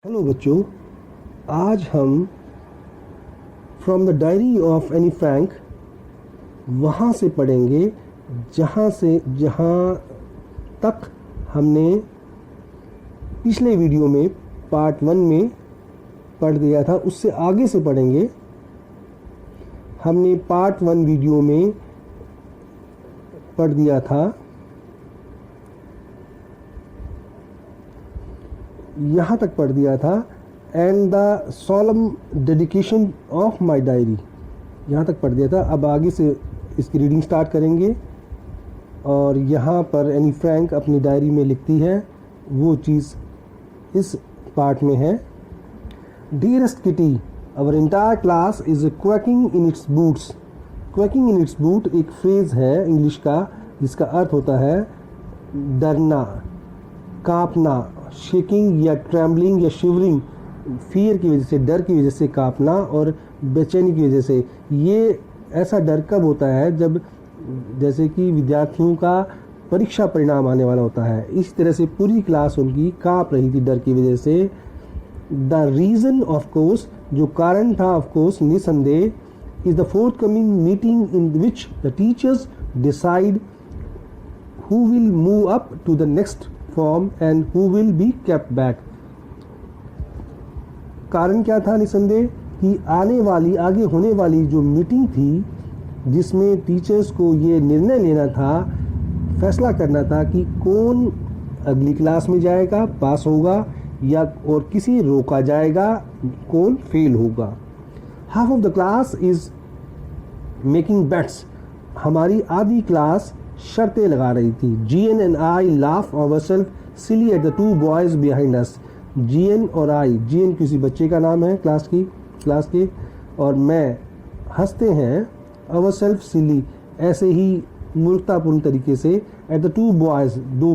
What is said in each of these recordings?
Hello बच्चों, आज हम from the diary of Anne Frank वहाँ से पढ़ेंगे जहाँ तक हमने पिछले वीडियो में पार्ट 1 में पढ़ दिया था, उससे आगे से पढ़ेंगे। हमने पार्ट 1 वीडियो में पढ़ दिया था, यहाँ तक पढ़ दिया था, and the solemn dedication of my diary, यहाँ तक पढ़ दिया था। अब आगे से इसकी रीडिंग स्टार्ट करेंगे और यहाँ पर एनी फ्रैंक अपनी डायरी में लिखती है, वो चीज़ इस पार्ट में है। Dearest Kitty, our entire class is quaking in its boots. Quaking in its boot एक फ्रेज़ है इंग्लिश का जिसका अर्थ होता है डरना, काँपना, शेकिंग या ट्रैम्बलिंग या शिवरिंग, फियर की वजह से, डर की वजह से काँपना और बेचैनी की वजह से। ये ऐसा डर कब होता है जब जैसे कि विद्यार्थियों का परीक्षा परिणाम आने वाला होता है। इस तरह से पूरी क्लास उनकी काँप रही थी डर की वजह से। द रीज़न ऑफ कोर्स, जो कारण था ऑफ कोर्स निसंदेह, is the forthcoming meeting in which the teachers decide who will move up to the next form and who will be kept back। कारण क्या था निसंदेह कि आगे होने वाली जो मीटिंग थी जिसमें टीचर्स को ये निर्णय लेना था, फैसला करना था कि कौन अगली क्लास में जाएगा, पास होगा, या और किसी रोका जाएगा, कौन फेल होगा। Half of the class is making bets, हमारी आधी क्लास शर्तें लगा रही थी। GN and I laugh ourselves silly at the two boys behind us। GN और I, GN किसी बच्चे का नाम है क्लास के, और मैं हंसते हैं ourselves silly, ऐसे ही मूर्खतापूर्ण तरीके से, at the two boys, दो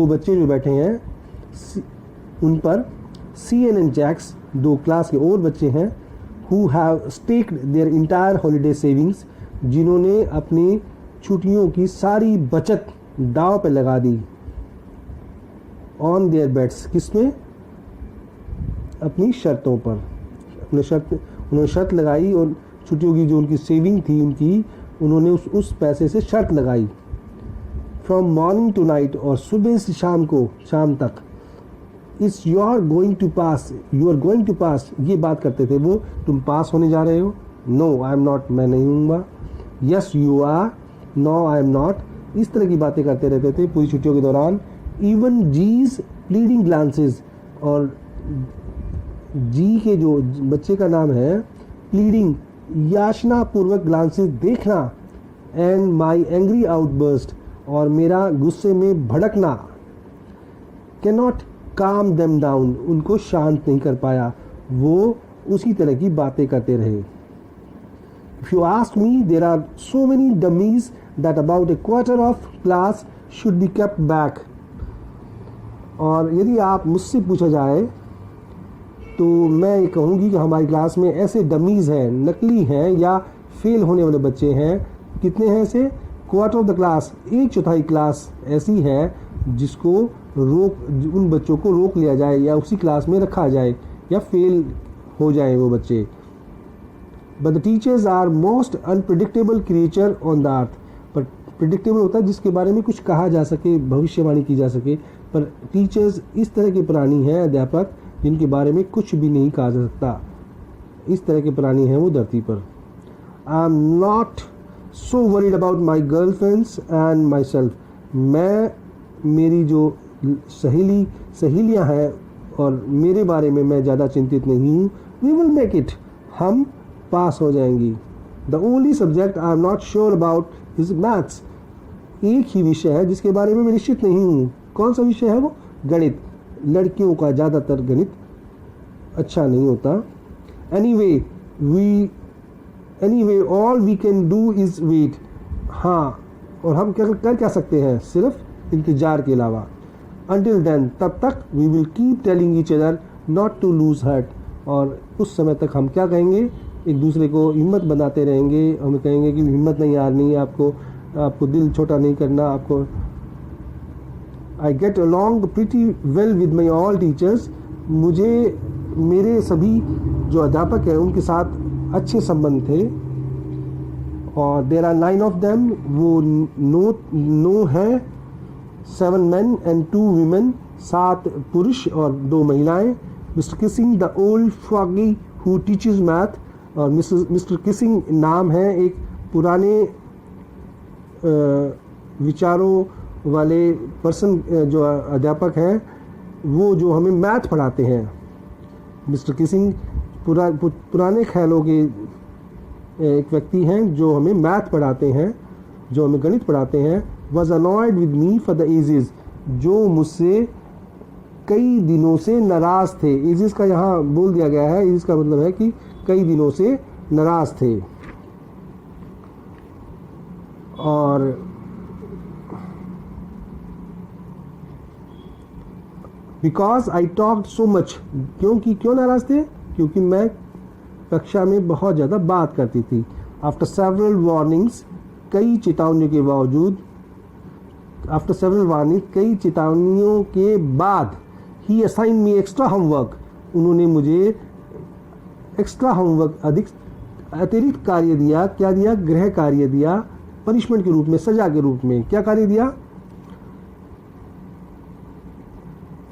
बच्चे जो बैठे हैं उन पर, CN and Jax, दो क्लास के और बच्चे हैं, who have staked their entire holiday savings, जिन्होंने अपनी छुट्टियों की सारी बचत दाव पे लगा दी। ऑन देयर बेट्स, किसमें? अपनी शर्तों पर। उन्होंने शर्त लगाई और छुट्टियों की जो उनकी सेविंग थी उन्होंने उस पैसे से शर्त लगाई। फ्रॉम मॉर्निंग टू नाइट, और सुबह से शाम तक। इस यू आर गोइंग टू पास, ये बात करते थे वो, तुम पास होने जा रहे हो। नो आई एम नॉट, मैं नहीं हूँगा। Yes you are, no I am not, इस तरह की बातें करते रहते थे पूरी छुट्टियों के दौरान। इवन जीज प्लीडिंग ग्लांसेस, और जी के जो बच्चे का नाम है प्लीडिंग, याचना पूर्वक ग्लांसेस देखना, एंड माई एंग्री आउटबर्स्ट, और मेरा गुस्से में भड़कना, can not calm them down, उनको शांत नहीं कर पाया, वो उसी तरह की बातें करते रहे। If you ask me, there are so many dummies that about a quarter of class should be kept back। और यदि आप मुझसे पूछा जाए तो मैं ये कहूँगी कि हमारी क्लास में ऐसे डमीज़ हैं, नकली हैं या फेल होने वाले बच्चे हैं। कितने हैं ऐसे? Quarter of the class, 1/4 class ऐसी है जिसको उन बच्चों को रोक लिया जाए या उसी क्लास में रखा जाए या फेल हो जाए वो बच्चे। But the teachers are most unpredictable creature on the earth। पर प्रिडिक्टेबल होता है जिसके बारे में कुछ कहा जा सके, भविष्यवाणी की जा सके, पर टीचर्स इस तरह के प्राणी हैं, अध्यापक, जिनके बारे में कुछ भी नहीं कहा जा सकता। इस तरह के प्राणी हैं वो धरती पर। आई am not so worried about my girlfriends and my self. मेरी जो सहेलियाँ हैं और मेरे बारे में मैं ज़्यादा चिंतित नहीं हूँ। वी विल मेक इट, हम पास हो जाएंगी। The only subject I am not sure about is maths. एक ही विषय है जिसके बारे में मैं निश्चित नहीं हूँ। कौन सा विषय है वो? गणित। लड़कियों का ज़्यादातर गणित अच्छा नहीं होता। Anyway all we can do is wait. हाँ, और हम कर क्या सकते हैं? सिर्फ इंतज़ार के अलावा। अंटिल देन, तब तक we will keep telling each other not to lose heart. और उस समय तक हम क्या कहेंगे? एक दूसरे को हिम्मत बनाते रहेंगे। हम कहेंगे कि हिम्मत नहीं हारनी है, आपको दिल छोटा नहीं करना, आपको I get along pretty well with my all teachers मुझे मेरे सभी जो अध्यापक हैं उनके साथ अच्छे संबंध थे, और देर आर 9 ऑफ देम, वो नो है 7 men and 2 women, 7 पुरुष और 2 महिलाएं. Mister Keesing the old froggy who teaches math, और मिस्टर किसिंग नाम है एक पुराने विचारों वाले पर्सन जो अध्यापक हैं, वो जो हमें मैथ पढ़ाते हैं. मिस्टर किसिंग पुराने ख्यालों के एक व्यक्ति हैं जो हमें मैथ पढ़ाते हैं, जो हमें गणित पढ़ाते हैं. Was annoyed with me for the ages, जो मुझसे कई दिनों से नाराज़ थे. एजेस का यहाँ बोल दिया गया है, एजेस का मतलब है कि कई दिनों से नाराज़ थे. और because I talked so much, क्यों नाराज़ थे? क्योंकि मैं कक्षा में बहुत ज़्यादा बात करती थी. आफ्टर सेवरल वार्निंग्स, कई चेतावनियों के बावजूद, कई चेतावनियों के बाद, ही असाइन मी एक्स्ट्रा होमवर्क, उन्होंने मुझे एक्स्ट्रा होमवर्क, अतिरिक्त कार्य दिया. क्या दिया? गृह कार्य दिया, पनिशमेंट के रूप में, सजा के रूप में. क्या कार्य दिया?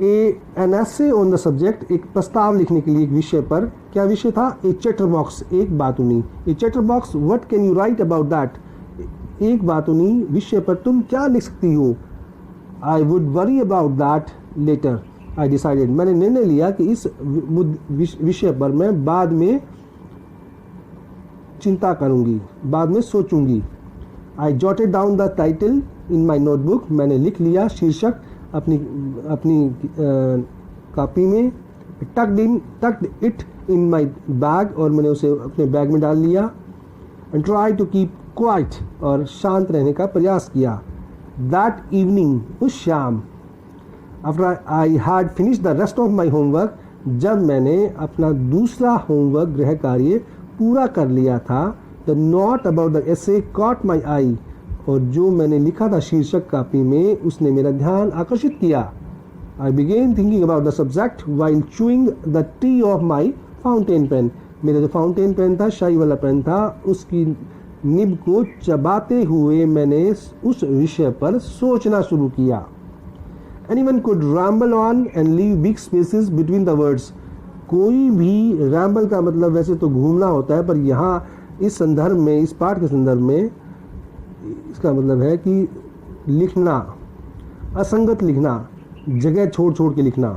An essay on the subject, एक प्रस्ताव लिखने के लिए एक विषय पर. क्या विषय था? ए चैटर बॉक्स, एक बातुनी. A chatter box, what can you write about that? एक बातुनी विषय पर तुम क्या लिख सकती हो? I would worry about that letter. I decided, मैंने निर्णय लिया कि इस विषय पर मैं बाद में चिंता करूंगी, बाद में सोचूंगी. I jotted down the title in my notebook, मैंने लिख लिया शीर्षक अपनी कॉपी में. Tucked it in my bag, और मैंने उसे अपने बैग में डाल लिया. And try to keep quiet, और शांत रहने का प्रयास किया. दैट इवनिंग, उस शाम, after I had finish the rest of my homework, जब मैंने अपना दूसरा होमवर्क गृह कार्य पूरा कर लिया था, the note about the essay caught my eye, और जो मैंने लिखा था शीर्षक कॉपी में, उसने मेरा ध्यान आकर्षित किया. I began thinking about the subject while chewing the tip of my fountain pen. मेरा जो फाउंटेन पेन था, शाही वाला पेन था, उसकी निब को चबाते हुए मैंने उस विषय पर सोचना शुरू किया. Anyone could ramble on and leave big spaces between the words. कोई भी, रैम्बल का मतलब वैसे तो घूमना होता है, पर यहाँ इस संदर्भ में, इस पाठ के संदर्भ में, इसका मतलब है कि लिखना, असंगत लिखना, जगह छोड़ छोड़ के लिखना.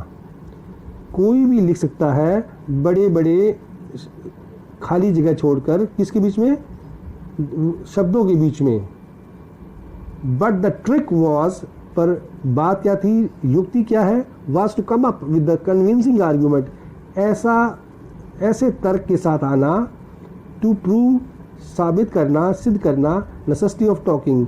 कोई भी लिख सकता है बड़े बड़े खाली जगह छोड़कर. किसके बीच में? शब्दों के बीच में. बट द ट्रिक वॉज, पर बात क्या थी, युक्ति क्या है? Was to come up with the convincing argument, ऐसे तर्क के साथ आना. टू प्रूव, साबित करना, सिद्ध करना, नेसेसिटी ऑफ टॉकिंग.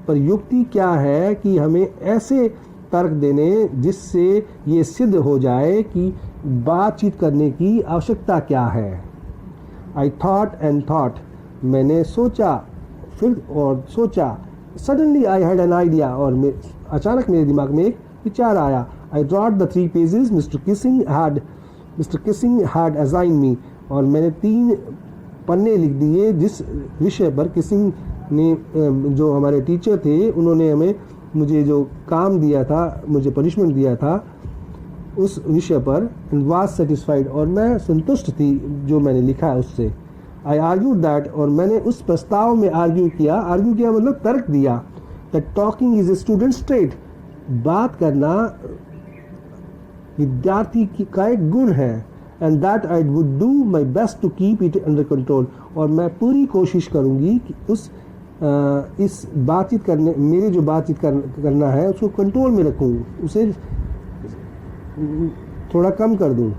पर युक्ति क्या है कि हमें ऐसे तर्क देने जिससे ये सिद्ध हो जाए कि बातचीत करने की आवश्यकता क्या है. आई थॉट एंड थॉट, मैंने सोचा, फिर और सोचा. Suddenly I had an idea, और अचानक मेरे दिमाग में एक विचार आया. I wrote the 3 pages mister Keesing had assign me, और मैंने 3 पन्ने लिख दिए जिस विषय पर किसिंग ने, जो हमारे टीचर थे, उन्होंने मुझे जो काम दिया था, मुझे पनिशमेंट दिया था उस विषय पर. एंड वाज सेटिस्फाइड, और मैं संतुष्ट थी जो मैंने लिखा है उससे. आई आर्ग्यूड दैट, और मैंने उस प्रस्ताव में आर्ग्यू किया मतलब तर्क दिया, that talking is a student trait, बात करना विद्यार्थी का एक गुण है. And that I would do my best to keep it under control, और मैं पूरी कोशिश करूँगी कि इस बातचीत करने, मेरी जो बातचीत करना है उसको कंट्रोल में रखूँ, उसे थोड़ा कम कर दूँ.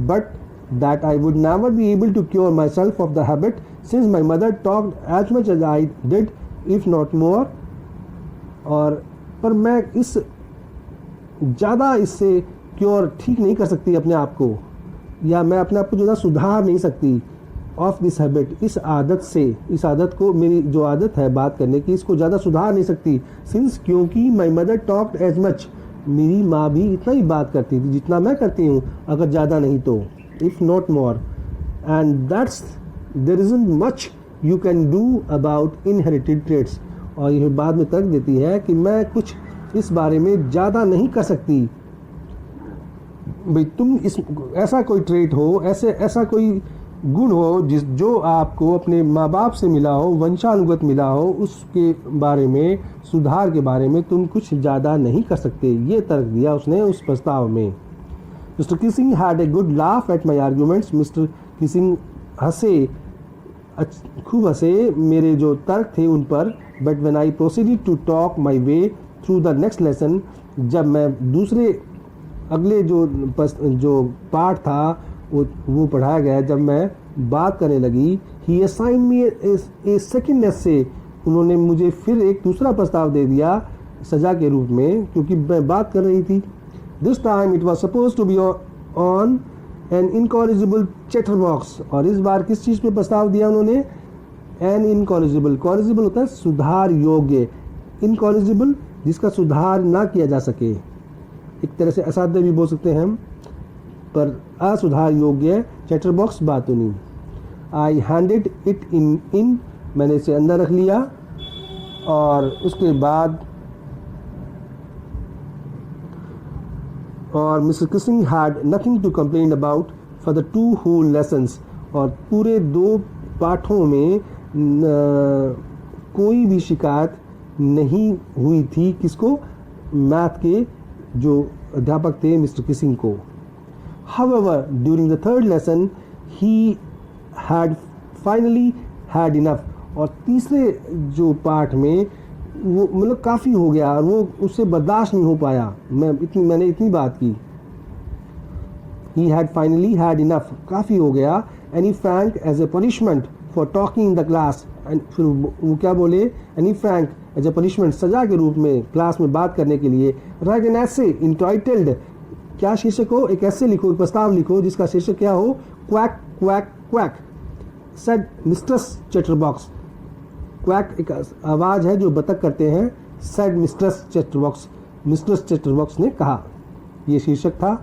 But that I would never be able to cure myself of the habit, since my mother talked as much as I did, if not more. और पर मैं ज़्यादा इससे क्योर ठीक नहीं कर सकती अपने आप को, या मैं अपने आप को ज़्यादा सुधार नहीं सकती ऑफ दिस हैबिट, इस आदत से, इस आदत को, मेरी जो आदत है बात करने की, इसको ज़्यादा सुधार नहीं सकती. सिंस, क्योंकि my mother talked as much, मेरी माँ भी इतना ही बात करती थी जितना मैं करती हूँ, अगर ज़्यादा नहीं तो, if not more, and that's there isn't much you can do about inherited traits. और यह बाद में तर्क देती है कि मैं कुछ इस बारे में ज़्यादा नहीं कर सकती। भाई तुम इस ऐसा कोई ट्रेट हो, ऐसा कोई गुण हो जो आपको अपने माँ बाप से मिला हो, वंशानुगत मिला हो, उसके बारे में, सुधार के बारे में तुम कुछ ज़्यादा नहीं कर सकते। ये तर्क दिया उसने उस प्रस्ताव में। Mister Keesing had a good laugh at my arguments. Mister Keesing हंसे, खूब हंसे मेरे जो तर्क थे उन पर। But when I proceeded to talk my way through the next lesson, जब मैं दूसरे अगले जो पाठ था वो पढ़ाया गया, जब मैं बात करने लगी, ही असाइन मी ए सेकेंड एसे, उन्होंने मुझे फिर एक दूसरा प्रस्ताव दे दिया सजा के रूप में, क्योंकि मैं बात कर रही थी। This time it was suppose to be on an incorrigible chatter box, और इस बार किस चीज़ पे प्रस्ताव दिया उन्होंने? एन इनकॉरिजिबल, कॉरिजिबल होता है सुधार योग्य, इनकॉरिजिबल जिसका सुधार ना किया जा सके, एक तरह से असाध्य भी बोल सकते हैं हम, पर असुधार योग्य चैटर बॉक्स बातूनी। आई हैंडेड इट इन, मैंने इसे अंदर रख लिया, और उसके बाद और mister Keesing had nothing to complain about for the 2 whole lessons, और पूरे 2 पाठों में कोई भी शिकायत नहीं हुई थी। किसको? मैथ के जो अध्यापक थे मिस्टर किसिंग को। However, during the third lesson, he had finally had enough, और तीसरे जो पाठ में वो मतलब काफ़ी हो गया और वो उससे बर्दाश्त नहीं हो पाया। मैंने इतनी बात की। He had finally had enough, काफ़ी हो गया। And he franked as a punishment for talking in the class, and फिर वो क्या बोले? And he franked as a punishment, सजा के रूप में क्लास में बात करने के लिए, write an essay entitled, क्या शीर्षक हो? एक ऐसे लिखो, एक प्रस्ताव लिखो जिसका शीर्षक क्या हो? Quack quack quack, said mistress chatterbox. Quack एक आवाज़ है जो बतख करते हैं, said mistress chatterbox, mistress chatterbox ने कहा, ये शीर्षक था।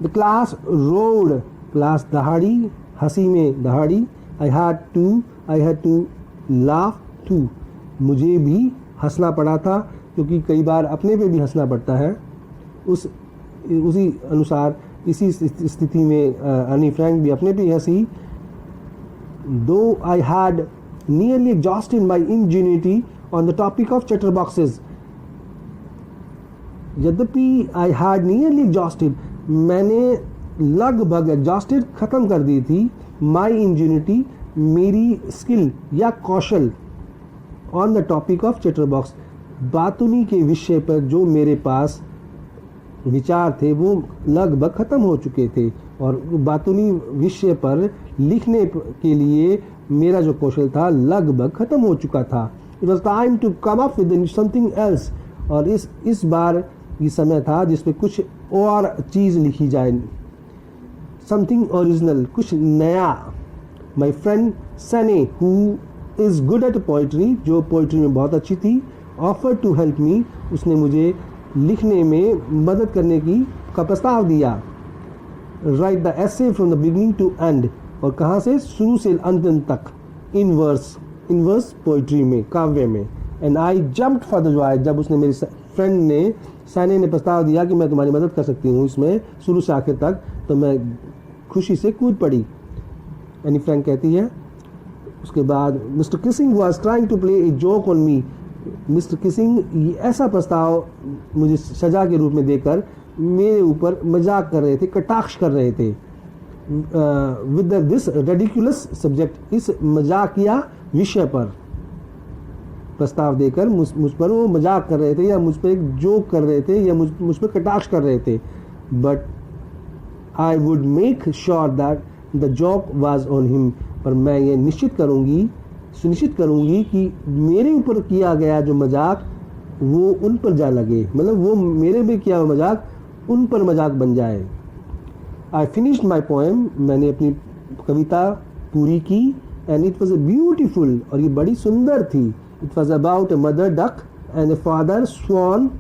द क्लास रोड, क्लास दहाड़ी, हंसी में दहाड़ी। I had to laugh too, मुझे भी हंसना पड़ा था, क्योंकि कई बार अपने पे भी हंसना पड़ता है। उसी अनुसार इसी स्थिति में एनी फ्रैंक भी अपने पे हंसी। Though I had nearly exhausted my ingenuity on the topic of chatter boxes, यद्यपि आई हैड नियरली एग्जॉस्टेड, मैंने लगभग एग्जॉस्टेड ख़त्म कर दी थी, माई इंजेन्युइटी मेरी स्किल या कौशल, on the topic of chatter box, बातुनी के विषय पर जो मेरे पास विचार थे वो लगभग ख़त्म हो चुके थे, और बातुनी विषय पर लिखने के लिए मेरा जो कौशल था लगभग ख़त्म हो चुका था। It was time to come up with something else, और इस बार ये समय था जिसमें कुछ और चीज़ लिखी जाए, समथिंग ओरिजिनल, कुछ नया। माई फ्रेंड सने who is good at poetry, जो पोइट्री में बहुत अच्छी थी, ऑफर टू हेल्प मी, उसने मुझे लिखने में मदद करने का प्रस्ताव दिया। Write the essay from the beginning to end, और कहाँ से? शुरू से अंत तक, इन वर्स पोइट्री में, काव्य में। And I jumped for the Joy, जब उसने मेरी फ्रेंड ने, सैने ने प्रस्ताव दिया कि मैं तुम्हारी मदद कर सकती हूँ इसमें शुरू से आखिर तक, तो मैं खुशी से कूद पड़ी। एनी फ्रैंक कहती है उसके बाद, mister Keesing was trying to play a joke on me, mister Keesing ये ऐसा प्रस्ताव मुझे सजा के रूप में देकर मेरे ऊपर मजाक कर रहे थे, कटाक्ष कर रहे थे। विद दिस रेडिकुलस सब्जेक्ट, इस मजाकिया विषय पर प्रस्ताव देकर मुझ पर वो मजाक कर रहे थे, या मुझ पर एक जोक कर रहे थे, या मुझ पर कटाक्ष कर रहे थे। But I would make sure that the joke was on him, पर मैं ये सुनिश्चित करूंगी कि मेरे ऊपर किया गया जो मजाक वो उन पर जा लगे, मतलब वो मेरे पे किया हुआ मजाक उन पर मजाक बन जाए। आई फिनिश्ड माई पोएम, मैंने अपनी कविता पूरी की। And it was a beautiful, और ये बड़ी सुंदर थी। It was about a mother duck and a father swan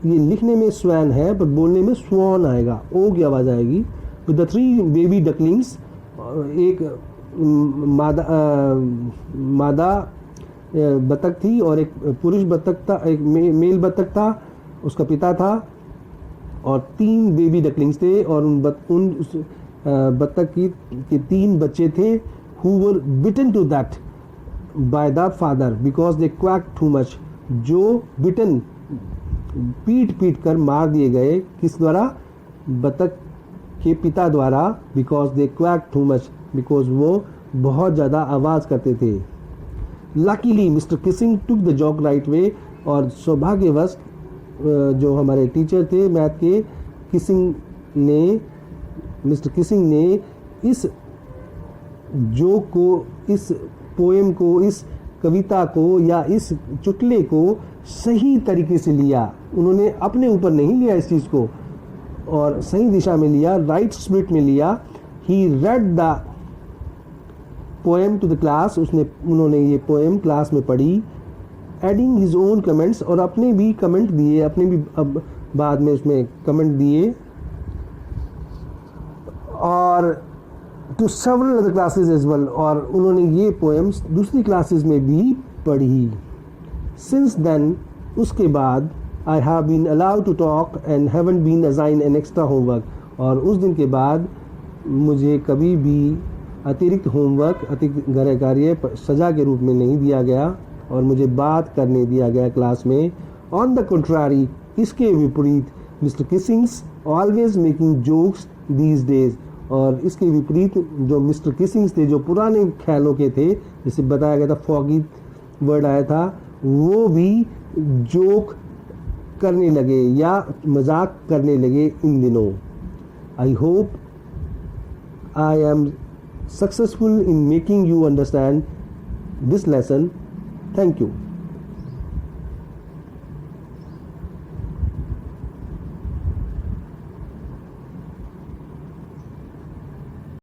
ये लिखने में स्वैन है पर बोलने में स्वॉन आएगा, ओ की आवाज़ आएगी। विद द 3 बेबी डकलिंग्स, एक मादा बतख थी और एक पुरुष बतख था, एक मेल बतख था, उसका पिता था, और 3 बेबी डकलिंग्स थे, और उन बतख के 3 बच्चे थे, who were bitten to death by the father because they quack too much, जो बिटन पीट कर मार दिए गए, किस द्वारा? बतख के पिता द्वारा, because they quack too much, बिकॉज वो बहुत ज़्यादा आवाज़ करते थे। Luckily mister Keesing took the joke right way, और सौभाग्यवश जो हमारे टीचर थे मैथ के, मिस्टर किसिंग ने इस जोक को, इस पोएम को, इस कविता को या इस चुटकुले को सही तरीके से लिया। उन्होंने अपने ऊपर नहीं लिया इस चीज़ को, और सही दिशा में लिया, राइट स्पिरिट में लिया। He read the poem to the class, उन्होंने ये पोएम क्लास में पढ़ी, एडिंग हिज ओन कमेंट्स, और अपने भी कमेंट दिए, अपने भी अब बाद में उसमें कमेंट दिए, और to several other classes as well, और उन्होंने ये पोएम्स दूसरी क्लासेस में भी पढ़ी। सिंस देन, उसके बाद, I have been allowed to talk and haven't been assign an extra homework, और उस दिन के बाद मुझे कभी भी अतिरिक्त होमवर्क, अतिरिक्त गृह कार्य सजा के रूप में नहीं दिया गया, और मुझे बात करने दिया गया क्लास में। ऑन द कंट्रारी, इसके विपरीत, mister Keesing's always making jokes these days, और इसके विपरीत जो मिस्टर किसिंग्स थे, जो पुराने ख्यालों के थे, जिसे बताया गया था, फॉगी वर्ड आया था, वो भी जोक करने लगे या मजाक करने लगे इन दिनों। I hope I am successful in making you understand this lesson. Thank you.